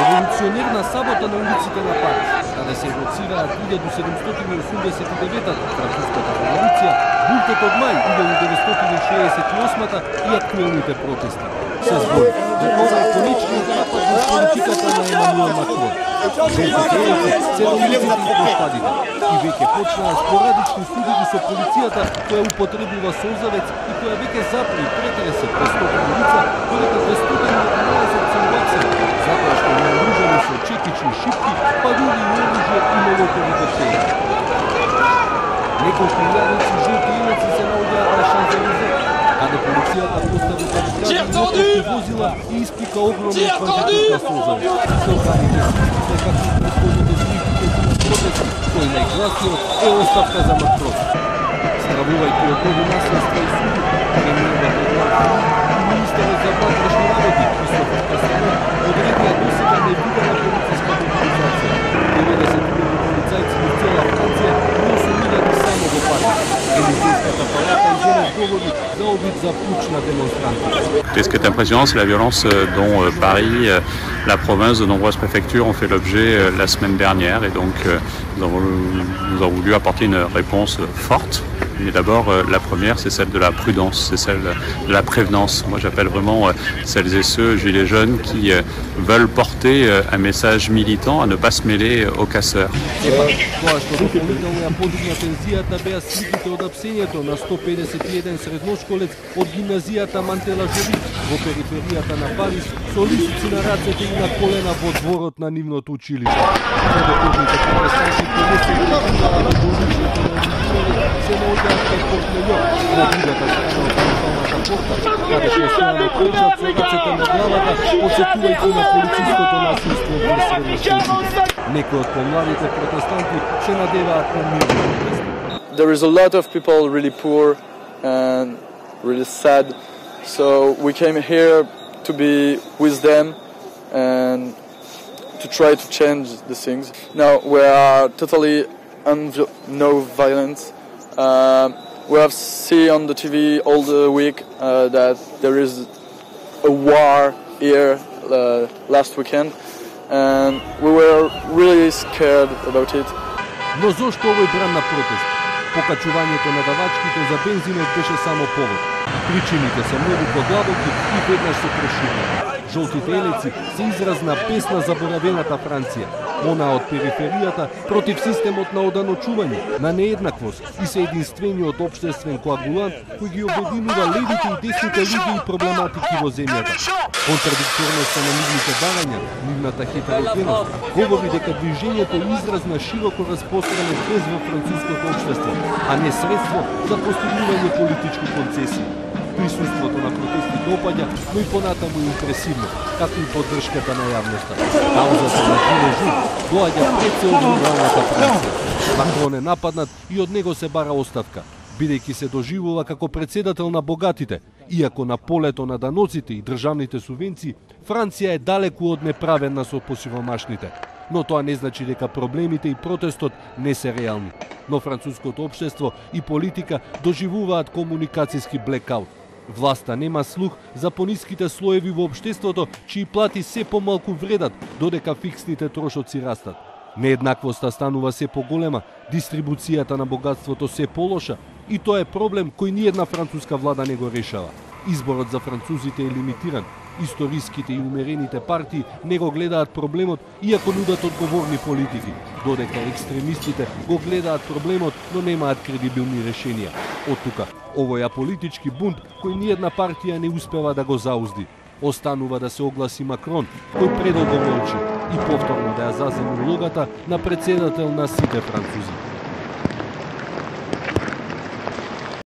Револуционерна сабота на улиците на Париз, каде се евоцираат 1789-та француската револуција, бунтот од мај 1968-та и актуелните протести. Се збори дека ова е конечниот напад на политиката на Емануел Макрон. Жолтите се на улиците и площадите и веќе почнаа спорадични судиби со полицијата која употребува солзавец и која веќе запри и претресе 500 лица, додека 211 се бацени, затоа што наоружени со чекични шипки, па дури и оружје и молотови коктели. Неколку илјадници жолти иници се наоѓаат на Шанзелизе, каде полицијата постави барикади возила и испика огромен квантитет на солзавец. Солзавите се истите како и претходните зривите протести, кој најгласниот е оставка за Макрон. Стравувајќи од нови наследства и суди, премиерот Едуард и министерот за внатрешни работи Кристофер Кастелон одредија досега невидена полициска мобилизација. 90.000 полицајци во цела Франција не осумилјани само во Париз. Елизејската палата изземе говори за обид за пуч на демонстранти. Ce qui est impressionnant, c'est la violence dont Paris, la province, de nombreuses préfectures ont fait l'objet la semaine dernière. Et donc, nous avons voulu apporter une réponse forte. Mais d'abord, la première, c'est celle de la prudence, c'est celle de la prévenance. Moi, j'appelle vraiment celles et ceux, gilets jaunes, qui veulent porter un message militant à ne pas se mêler aux casseurs. Тоа што дополнително ја подигна тензијата беа сликите од апсењето на 151 средношколец од гимназијата Мантелажери во периферијата на Париз со лисици на рацете и на колена во дворот на нивното училиште. Водокопните протестанти кои се прикриваа на уличните се наоѓаат кај Порт Мејор, на другата страна од триумфалната порта, каде постојано кречат со рацете на главата, подсетувајќи на полициското насилство врз средношколците. Некои од помладите протестанти се надеваат на мирни протести. There is a lot of people really poor and really sad, so we came here to be with them and to try to change the things. Now we are totally no violence. We have seen on the TV all the week that there is a war here last weekend, and we were really scared about it. Но зошто овој бран на протест? Покачувањето на давачките за бензинот беше само повод. Причините се многу подлабоки и веднаш се прешутнаа. Жолтите елеци се израз на песна заборавената Франција. Она од периферијата против системот на оданочување, на нееднаквост и се единствениот општествен коагулант кој ги обединува левите и десните луѓе и проблематики во земјата. Контрадикторноста на нивните барања, нивната хетерогеност, говори дека движењето е израз на широко распространет без во француското општество, а не средство за постигнување политички концесии. Присуството на протестите опаѓа, но и понатаму импресивно, како и поддршката на јавноста. Каузата на Жиле Жур доаѓа пред се од руралната Франција. Макрон е нападнат и од него се бара оставка, бидејќи се доживува како председател на богатите, иако на полето на даноците и државните субвенции, Франција е далеку од неправедна со посиромашните. Но тоа не значи дека проблемите и протестот не се реални. Но француското општество и политика доживуваат комуникацијски блекаут. Власта нема слух за пониските слоеви во општеството, чии плати се помалку вредат, додека фиксните трошоци растат. Нееднаквоста станува се поголема, дистрибуцијата на богатството се полоша и тоа е проблем кој ниедна француска влада не го решава. Изборот за французите е лимитиран. Историските и умерените партии не го гледаат проблемот, иако нудат одговорни политики, додека екстремистите го гледаат проблемот, но немаат кредибилни решенија. Од тука, овој аполитички бунт кој ниедна партија не успева да го заузди. Останува да се огласи Макрон, кој предолго мълчи и повторно да ја заземи улогата на председател на сите французи.